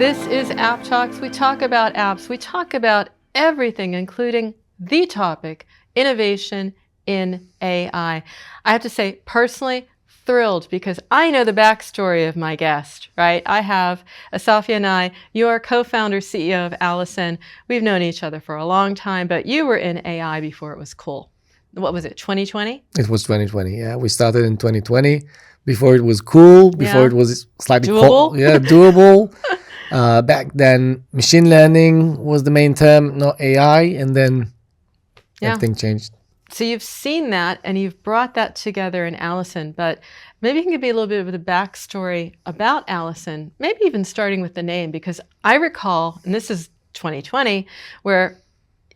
This is App Talks. We talk about apps. We talk about everything, including the topic, innovation in AI. I have to say, personally, thrilled because I know the backstory of my guest, right? I have Asaf Yanai. You are co-founder, CEO of Alison. We've known each other for a long time, but you were in AI before it was cool. What was it, 2020? It was 2020, yeah. We started in 2020, before it was cool, before it was slightly doable. Doable. Back then, machine learning was the main term, not AI, and then everything changed. So you've seen that, and you've brought that together in Alison, but maybe you can give me a little bit of the backstory about Alison, maybe even starting with the name, because I recall, and this is 2020, where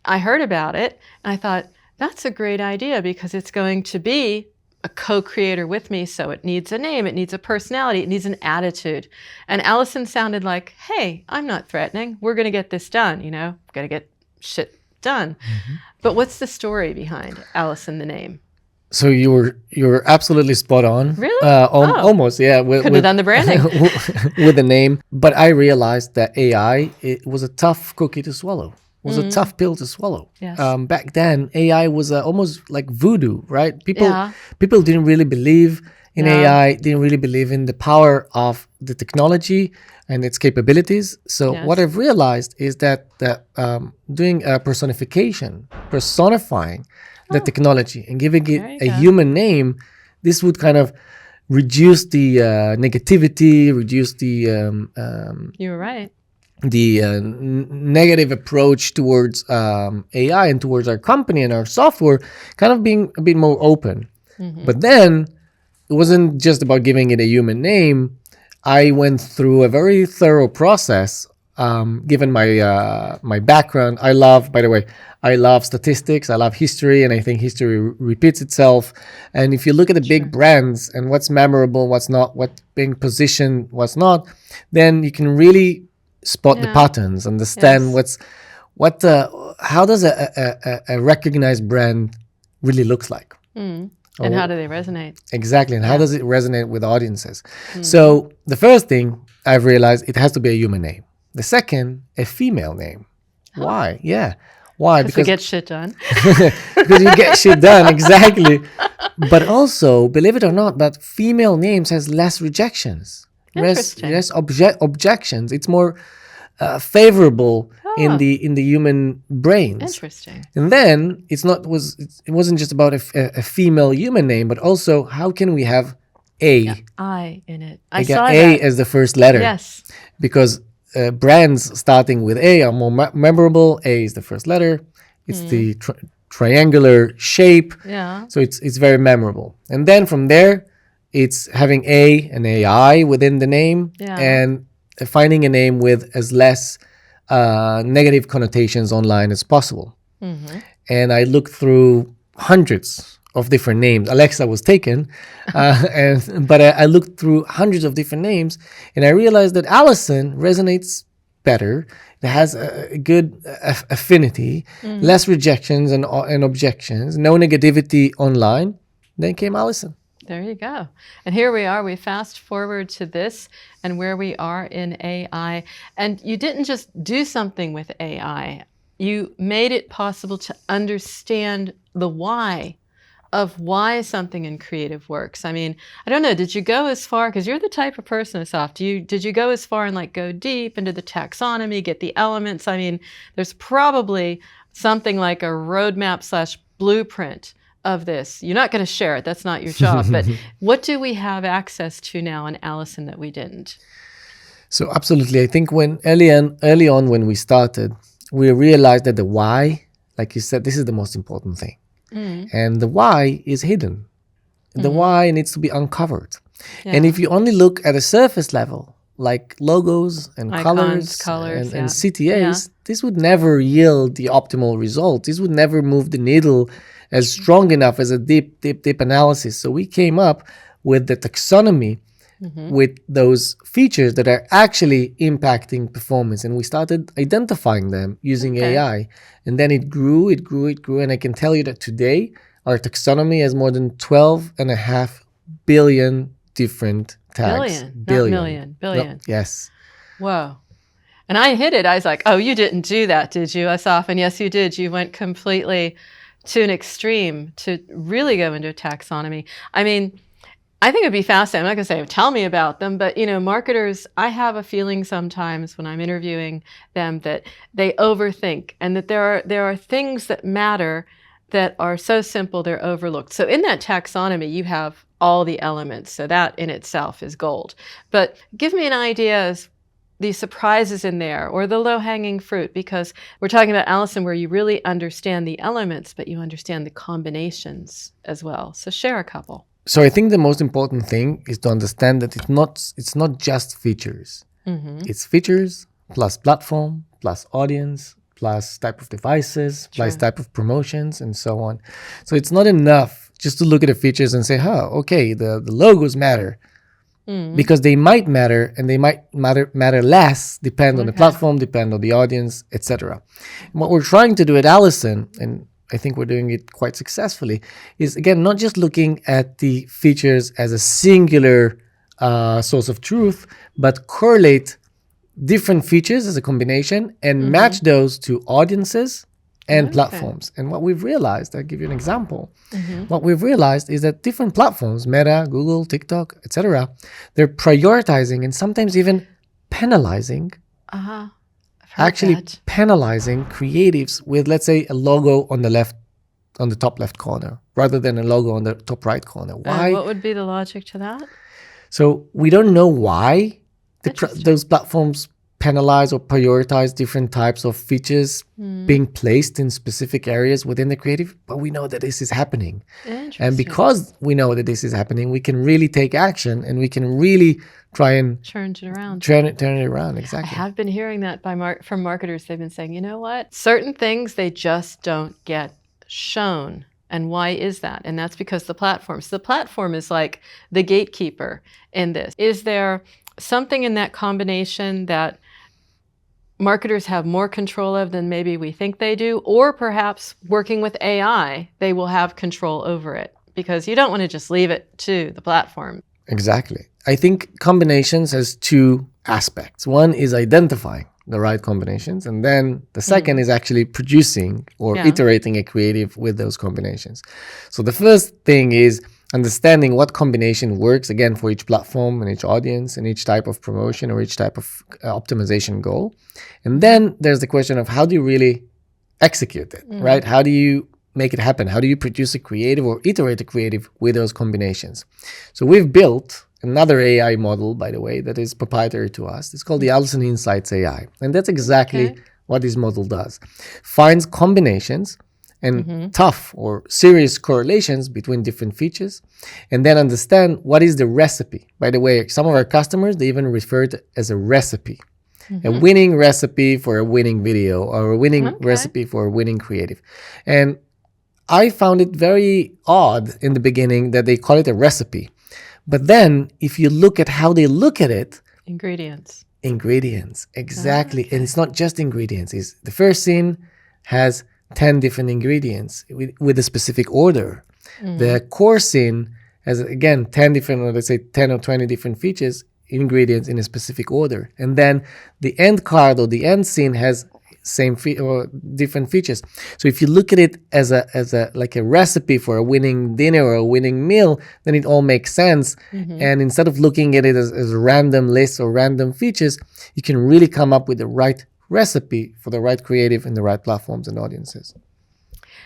I heard about it, and I thought, that's a great idea because it's going to be a co-creator with me, so it needs a name, it needs a personality, it needs an attitude. And Alison sounded like, hey, I'm not threatening. We're going to get this done, got to get shit done. Mm-hmm. But what's the story behind Alison, the name? So you're absolutely spot on. Really? Almost, yeah. Could have done the branding. with the name. But I realized that AI, it was a tough cookie to swallow. It was a tough pill to swallow. Yes. Back then, AI was almost like voodoo, right? People didn't really believe in AI, didn't really believe in the power of the technology and its capabilities. So what I've realized is that doing a personifying the technology and giving it a human name, this would kind of reduce the negativity, reduce the... You were right. The negative approach towards AI and towards our company and our software, kind of being a bit more open. Mm-hmm. But then it wasn't just about giving it a human name. I went through a very thorough process. Given my background, I love statistics, I love history, and I think history repeats itself. And if you look at the big brands and what's memorable, what's not, what's being positioned, what's not, then you can really spot the patterns, understand how does a recognized brand really looks like. And how do they resonate? Exactly, and how does it resonate with audiences? So the first thing I've realized, it has to be a human name. The second, a female name. Why? Yeah. Why? Because we get shit done. Because you get shit done, exactly. But also, believe it or not, that female names has less rejections. Less objections. It's more favorable in the human brains. Interesting. And then it wasn't just about a female human name, but also how can we have I in it. I saw A as the first letter. Yes. Because brands starting with A are more memorable. A is the first letter. It's the triangular shape. Yeah. So it's very memorable. And then from there, it's having A and AI within the name and finding a name with as less negative connotations online as possible. Mm-hmm. And I looked through hundreds of different names. Alexa was taken, but I looked through hundreds of different names, and I realized that Alison resonates better. It has a good affinity, less rejections and objections, no negativity online. Then came Alison. There you go. And here we are. We fast forward to this and where we are in AI. And you didn't just do something with AI. You made it possible to understand the why of why something in creative works. I mean, I don't know, did you go as far, because you're the type of person, Asaf, did you go as far and go deep into the taxonomy, get the elements? I mean, there's probably something like a roadmap / blueprint of this. You're not going to share it. That's not your job. But what do we have access to now in Alison that we didn't? So absolutely. I think when early on when we started, we realized that the why, like you said, this is the most important thing. And the why is hidden. The why needs to be uncovered. Yeah. And if you only look at a surface level, like logos and icons, colors and CTAs, this would never yield the optimal result. This would never move the needle as strong enough as a deep analysis. So we came up with the taxonomy with those features that are actually impacting performance. And we started identifying them using AI. And then it grew. And I can tell you that today, our taxonomy has more than 12.5 billion different tags. Billion. Not million. Billion. No, yes. Whoa. And I hit it. I was like, oh, you didn't do that, did you, Asaf? And yes, you did. You went completely to an extreme to really go into taxonomy. I mean, I think it'd be fascinating. I'm not going to say, tell me about them, but, marketers, I have a feeling sometimes when I'm interviewing them that they overthink and that there are things that matter that are so simple they're overlooked. So in that taxonomy, you have all the elements. So that in itself is gold. But give me an idea as the surprises in there or the low-hanging fruit, because we're talking about Alison where you really understand the elements, but you understand the combinations as well. So share a couple. So I think the most important thing is to understand that it's not just features. Mm-hmm. It's features plus platform, plus audience, plus type of devices, plus type of promotions, and so on. So it's not enough just to look at the features and say, okay, the logos matter. Because they might matter and they might matter less, depend on the platform, depend on the audience, etc. What we're trying to do at Alison, and I think we're doing it quite successfully, is again, not just looking at the features as a singular source of truth, but correlate different features as a combination and match those to audiences and platforms. And what we've realized, I'll give you an example. What we've realized is that different platforms, Meta, Google, TikTok, etc., they're prioritizing and sometimes even penalizing, penalizing creatives with, let's say, a logo on the top left corner, rather than a logo on the top right corner. Why? What would be the logic to that? So we don't know why those platforms penalize or prioritize different types of features being placed in specific areas within the creative, but we know that this is happening. And because we know that this is happening, we can really take action and we can really try and turn it around. Turn it around, exactly. I have been hearing that from marketers. They've been saying, you know what? Certain things they just don't get shown. And why is that? And that's because the platform is like the gatekeeper in this. Is there something in that combination that marketers have more control of than maybe we think they do? Or perhaps working with AI, they will have control over it, because you don't want to just leave it to the platform. Exactly. I think combinations has two aspects. One is identifying the right combinations, and then the second is actually producing or iterating a creative with those combinations. So the first thing is understanding what combination works, again, for each platform and each audience and each type of promotion or each type of optimization goal. And then there's the question of how do you really execute it, right? How do you make it happen? How do you produce a creative or iterate a creative with those combinations? So we've built another AI model, by the way, that is proprietary to us. It's called the Alison Insights AI. And that's exactly what this model does. Finds combinations and tough or serious correlations between different features, and then understand what is the recipe. By the way, some of our customers, they even refer to it as a recipe. A winning recipe for a winning video, or a winning recipe for a winning creative. And I found it very odd in the beginning that they call it a recipe. But then if you look at how they look at it, Ingredients, exactly. And it's not just ingredients. It's the first scene has 10 different ingredients with a specific order. The core scene has, again, 10 different, or let's say 10 or 20 different features, ingredients in a specific order. And then the end card or the end scene has or different features. So if you look at it as a like a recipe for a winning dinner or a winning meal, then it all makes sense. And instead of looking at it as random lists or random features, you can really come up with the right recipe for the right creative and the right platforms and audiences.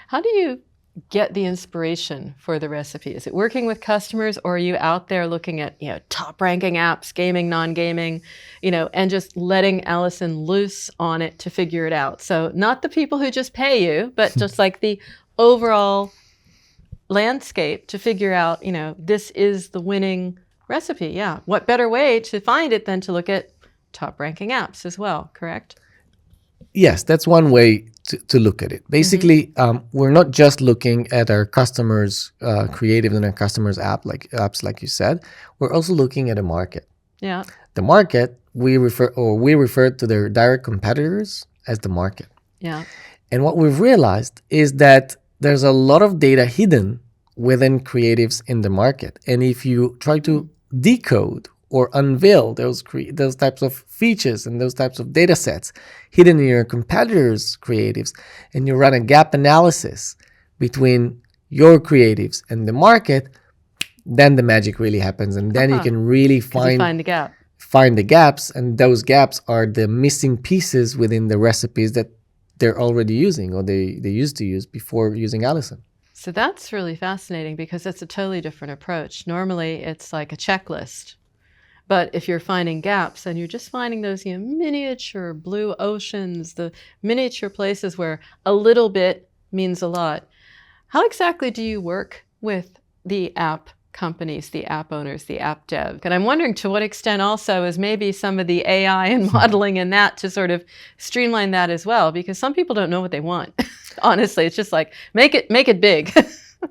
How do you get the inspiration for the recipe? Is it working with customers, or are you out there looking at, top ranking apps, gaming, non-gaming, and just letting Alison loose on it to figure it out? So not the people who just pay you, but just like the overall landscape to figure out, this is the winning recipe. Yeah. What better way to find it than to look at top ranking apps as well, correct? Yes, that's one way to look at it. Basically, we're not just looking at our customers' creative and our customers' apps, like you said. We're also looking at a market. Yeah. The market, we refer to their direct competitors as the market. Yeah. And what we've realized is that there's a lot of data hidden within creatives in the market. And if you try to decode or unveil those types of features and those types of data sets hidden in your competitors' creatives, and you run a gap analysis between your creatives and the market, then the magic really happens, and then you can really find the gaps, and those gaps are the missing pieces within the recipes that they're already using or they used to use before using Alison. So that's really fascinating because it's a totally different approach. Normally it's like a checklist, but if you're finding gaps and you're just finding those miniature blue oceans, the miniature places where a little bit means a lot. How exactly do you work with the app companies, the app owners, the app dev? And I'm wondering to what extent also is maybe some of the AI and modeling and that to sort of streamline that as well, because some people don't know what they want. Honestly, it's just like, make it big.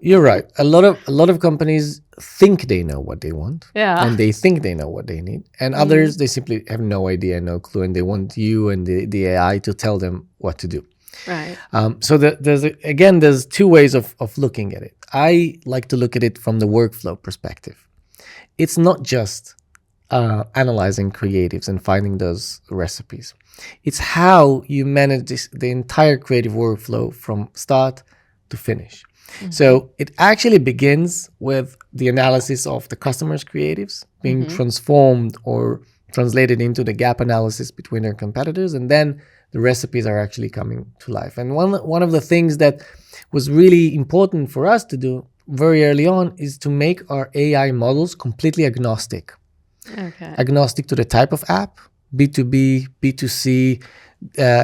You're right. A lot of companies think they know what they want. Yeah. And they think they know what they need. And others, they simply have no idea, no clue, and they want you and the AI to tell them what to do. Right. So there's two ways of looking at it. I like to look at it from the workflow perspective. It's not just analyzing creatives and finding those recipes. It's how you manage the entire creative workflow from start to finish. Mm-hmm. So it actually begins with the analysis of the customer's creatives being transformed or translated into the gap analysis between their competitors, and then the recipes are actually coming to life. And one of the things that was really important for us to do very early on is to make our AI models completely agnostic. Okay. Agnostic to the type of app, B2B, B2C,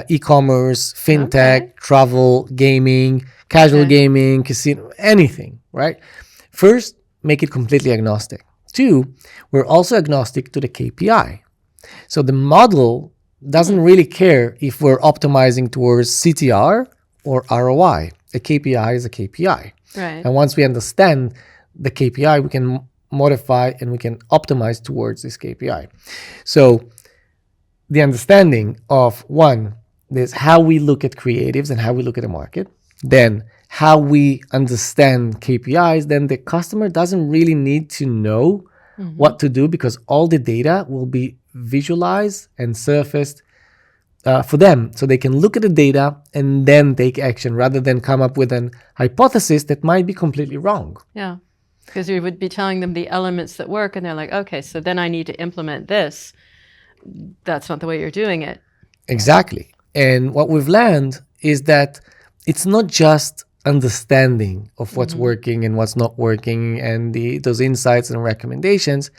e-commerce, fintech, travel, gaming, casual gaming, casino, anything, right? First, make it completely agnostic. Two, we're also agnostic to the KPI. So the model doesn't really care if we're optimizing towards CTR or ROI. A KPI is a KPI. Right. And once we understand the KPI, we can modify and we can optimize towards this KPI. So the understanding of one is how we look at creatives and how we look at the market, then how we understand KPIs, then the customer doesn't really need to know what to do because all the data will be visualized and surfaced for them. So they can look at the data and then take action rather than come up with an hypothesis that might be completely wrong. Yeah, because you would be telling them the elements that work and they're like, okay, so then I need to implement this. That's not the way you're doing it. Exactly. And what we've learned is that it's not just understanding of what's working and what's not working and those insights and recommendations.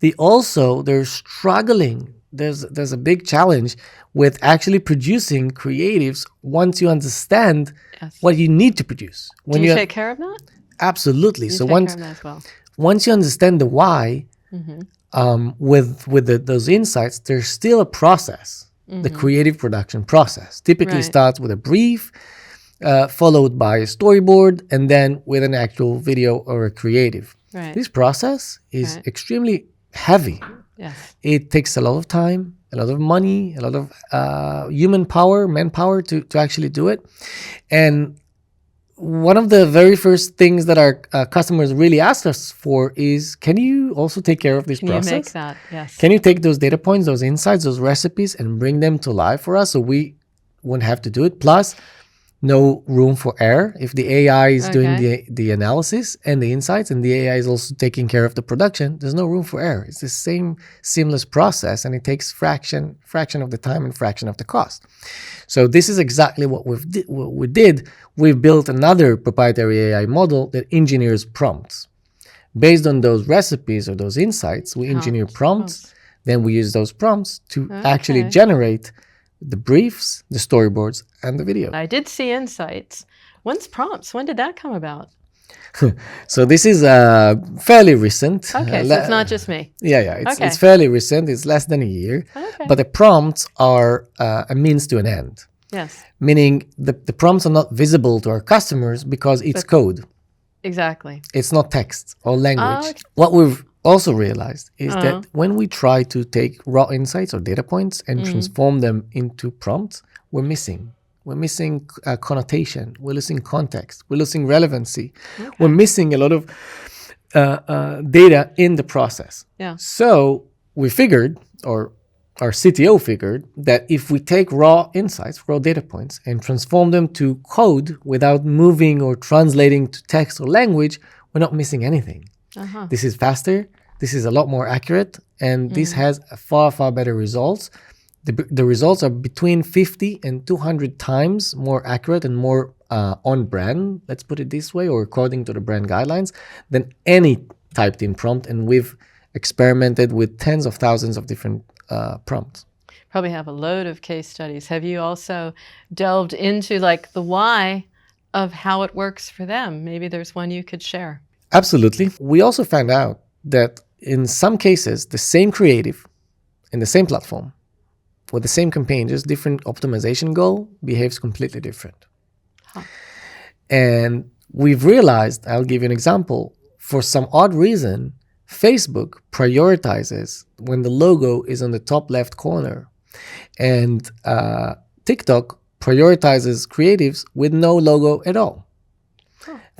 They're struggling. There's a big challenge with actually producing creatives once you understand what you need to produce. Do you take care of that? Absolutely. So once you understand the why, with those insights, there's still a process. The creative production process typically starts with a brief, followed by a storyboard, and then with an actual video or a creative. Right. This process is extremely heavy. Yes. It takes a lot of time, a lot of money, a lot of human power, manpower to actually do it. And one of the very first things that our customers really ask us for is, can you also take care of this process? Can you make that? Yes. Can you take those data points, those insights, those recipes, and bring them to life for us so we wouldn't have to do it? Plus, no room for error. If the AI is doing the analysis and the insights and the AI is also taking care of the production, there's no room for error. It's the same seamless process and it takes fraction of the time and fraction of the cost. So this is exactly what we did. We've built another proprietary AI model that engineers prompts. Based on those recipes or those insights, we engineer prompts. Then we use those prompts to actually generate the briefs, the storyboards, and the video. I did see insights. When's prompts? When did that come about? So this is fairly recent. Okay, so it's not just me. Yeah. It's fairly recent. It's less than a year. Okay. But the prompts are a means to an end. Yes. Meaning the prompts are not visible to our customers because it's code. Exactly. It's not text or language. Okay. What we've also realized is that when we try to take raw insights or data points and transform them into prompts, we're missing connotation, we're losing context, we're losing relevancy, we're missing a lot of data in the process. Yeah. So we figured, or our CTO figured, that if we take raw insights, raw data points, and transform them to code without moving or translating to text or language, we're not missing anything. This is faster, this is a lot more accurate, and this has far, far better results. The results are between 50 and 200 times more accurate and more on brand, let's put it this way, or according to the brand guidelines, than any typed in prompt. And we've experimented with tens of thousands of different prompts. Probably have a load of case studies. Have you also delved into like the why of how it works for them? Maybe there's one you could share. Absolutely. We also found out that in some cases, the same creative in the same platform with the same campaign, just different optimization goal, behaves completely different. And we've realized, I'll give you an example, for some odd reason, Facebook prioritizes when the logo is on the top left corner, and TikTok prioritizes creatives with no logo at all.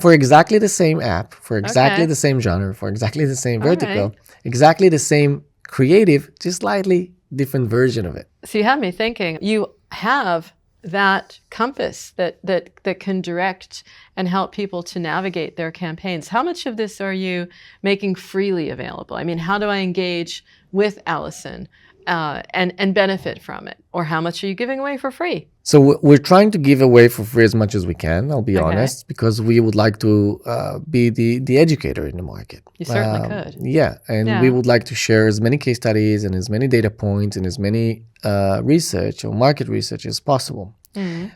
For exactly the same app, for exactly the same genre, for exactly the same vertical, exactly the same creative, just slightly different version of it. So you have me thinking, you have that compass that can direct and help people to navigate their campaigns. How much of this are you making freely available? I mean, how do I engage with Alison and benefit from it? Or how much are you giving away for free? So we're trying to give away for free as much as we can, I'll be honest, because we would like to be the educator in the market. You certainly could. Yeah, and we would like to share as many case studies and as many data points and as many research or market research as possible.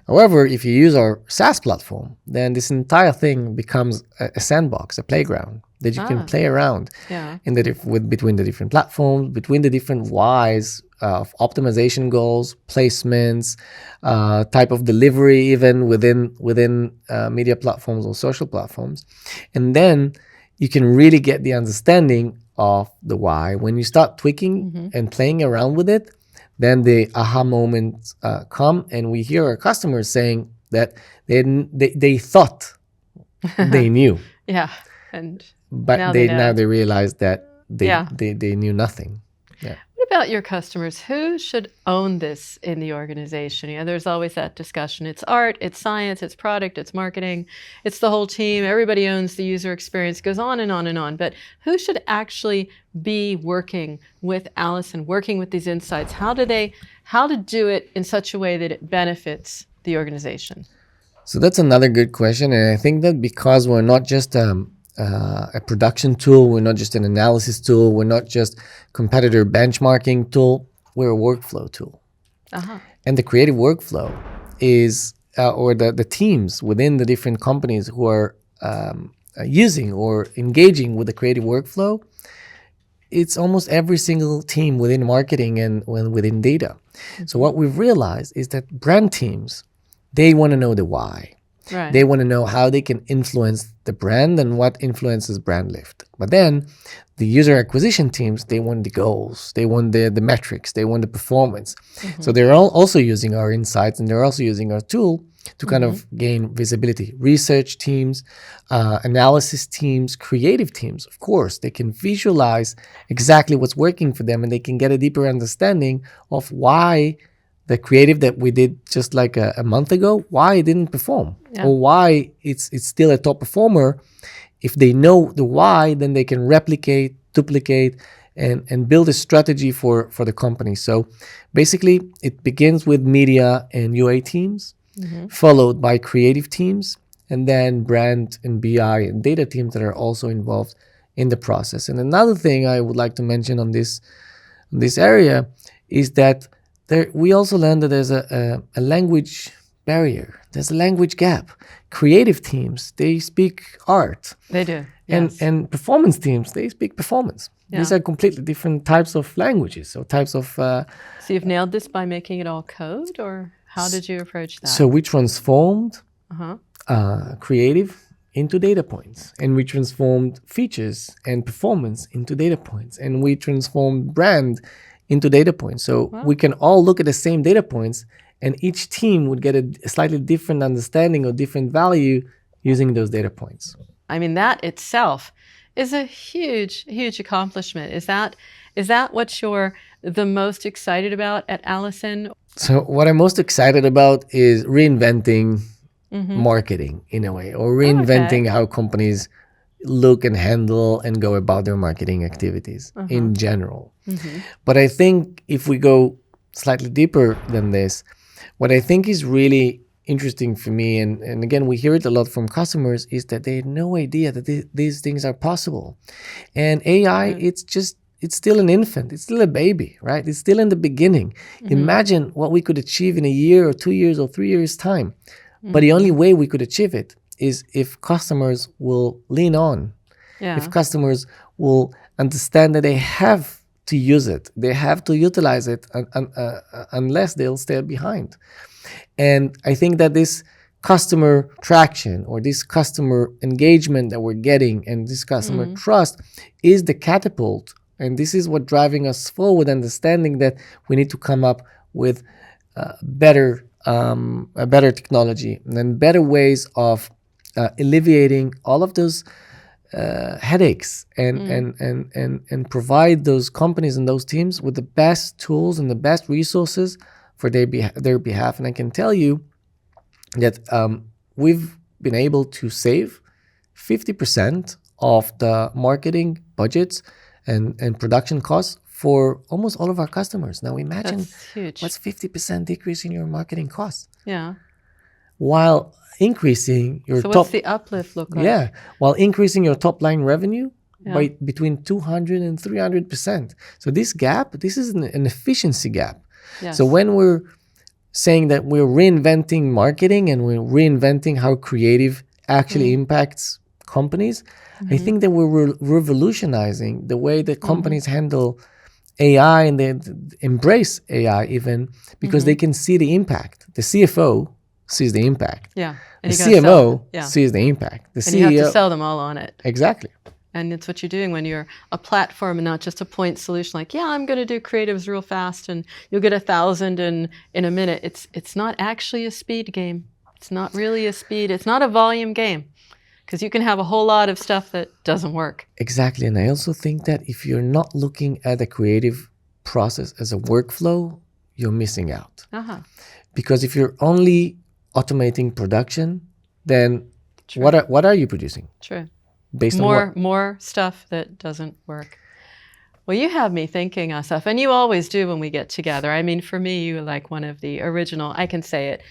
However, if you use our SaaS platform, then this entire thing becomes a sandbox, a playground that you can play around in between the different platforms, between the different whys of optimization goals, placements, type of delivery, even within media platforms or social platforms. And then you can really get the understanding of the why. When you start tweaking and playing around with it, then the aha moments come, and we hear our customers saying that they thought they knew. But now they realize that they knew nothing. What about your customers? Who should own this in the organization? You know, there's always that discussion. It's art, it's science, it's product, it's marketing, it's the whole team. Everybody owns the user experience. It goes on and on and on. But who should actually be working with Alison, working with these insights? How to do it in such a way that it benefits the organization? So that's another good question. And I think that because we're not just a production tool, we're not just an analysis tool, we're not just competitor benchmarking tool, we're a workflow tool. And the creative workflow is, or the teams within the different companies who are using or engaging with the creative workflow, it's almost every single team within marketing and within data. So what we've realized is that brand teams, they want to know the why. They want to know how they can influence the brand and what influences brand lift. But then the user acquisition teams, they want the goals, they want the metrics, they want the performance. So they're also using our insights, and they're also using our tool to kind of gain visibility. Research teams, analysis teams, creative teams, of course, they can visualize exactly what's working for them, and they can get a deeper understanding of why the creative that we did just like a month ago, why it didn't perform, or why it's still a top performer. If they know the why, then they can replicate, duplicate, and build a strategy for the company. So basically, it begins with media and UA teams, followed by creative teams, and then brand and BI and data teams that are also involved in the process. And another thing I would like to mention on this area is that we also learned that there's a language barrier. There's a language gap. Creative teams, they speak art. They do. And performance teams, they speak performance. These are completely different types of languages, or types of... So you've nailed this by making it all code, or how did you approach that? So we transformed creative into data points, and we transformed features and performance into data points, and we transformed brand into data points. So we can all look at the same data points, and each team would get a slightly different understanding or different value using those data points. I mean, that itself is a huge, huge accomplishment. Is that what you're the most excited about at Alison? So what I'm most excited about is reinventing marketing in a way, or reinventing how companies look and handle and go about their marketing activities in general. But I think if we go slightly deeper than this, what I think is really interesting for me, and again, we hear it a lot from customers, is that they had no idea that these things are possible. And AI, it's still an infant. It's still a baby, right? It's still in the beginning. Imagine what we could achieve in a year or 2 years or 3 years' time. But the only way we could achieve it is if customers will lean on, if customers will understand that they have to use it, they have to utilize it, unless they'll stay behind. And I think that this customer traction, or this customer engagement that we're getting, and this customer trust is the catapult. And this is what driving us forward, understanding that we need to come up with a better technology and better ways of alleviating all of those headaches, and provide those companies and those teams with the best tools and the best resources for their behalf. And I can tell you that we've been able to save 50% of the marketing budgets and production costs for almost all of our customers. Now imagine what's 50% decrease in your marketing costs. Yeah. While increasing your what's the uplift look like? Yeah. While increasing your top line revenue by between 200 and 300%. So this is an efficiency gap. Yes. So when we're saying that we're reinventing marketing and we're reinventing how creative actually impacts companies, I think that we're revolutionizing the way that companies handle AI, and they embrace AI even because they can see the impact. The CFO sees the impact. Yeah. And the CMO sees the impact. The CEO, you have to sell them all on it. Exactly. And it's what you're doing when you're a platform and not just a point solution. Like, I'm going to do creatives real fast and you'll get 1,000 in a minute. It's not actually a speed game. It's not really a speed. It's not a volume game, because you can have a whole lot of stuff that doesn't work. Exactly. And I also think that if you're not looking at the creative process as a workflow, you're missing out. Because if you're only automating production, then what are you producing? True. Based on what? More stuff that doesn't work. Well, you have me thinking, Asaf, and you always do when we get together. I mean, for me, you're like one of the original, I can say it,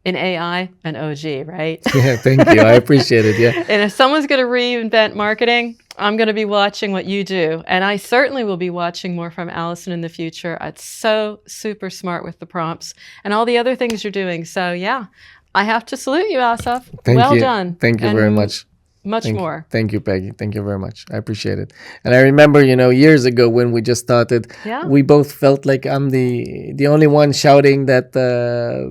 in AI, an OG, right? Yeah, thank you. I appreciate it, yeah. And if someone's going to reinvent marketing, I'm going to be watching what you do. And I certainly will be watching more from Alison in the future. It's so super smart with the prompts and all the other things you're doing. So, yeah, I have to salute you, Asaf. Well done. Thank you very much. Much more. Thank you, Peggy. Thank you very much. I appreciate it. And I remember, years ago when we just started, we both felt like I'm the only one shouting that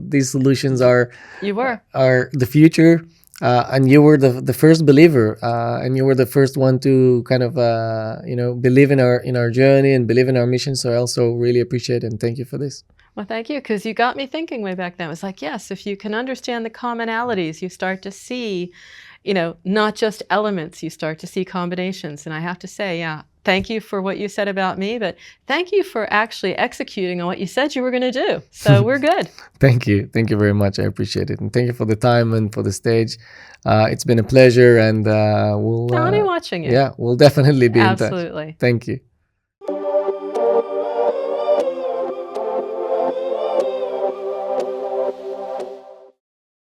these solutions are the future. And you were the first believer, and you were the first one to kind of believe in our journey and believe in our mission. So I also really appreciate it, and thank you for this. Well, thank you, because you got me thinking way back then. It was like, yes, if you can understand the commonalities, you start to see, not just elements, you start to see combinations. And I have to say, thank you for what you said about me, but thank you for actually executing on what you said you were going to do. So we're good. Thank you. Thank you very much. I appreciate it. And thank you for the time and for the stage. It's been a pleasure, and I'll be watching you. Yeah, we'll definitely be in touch. Absolutely. Thank you.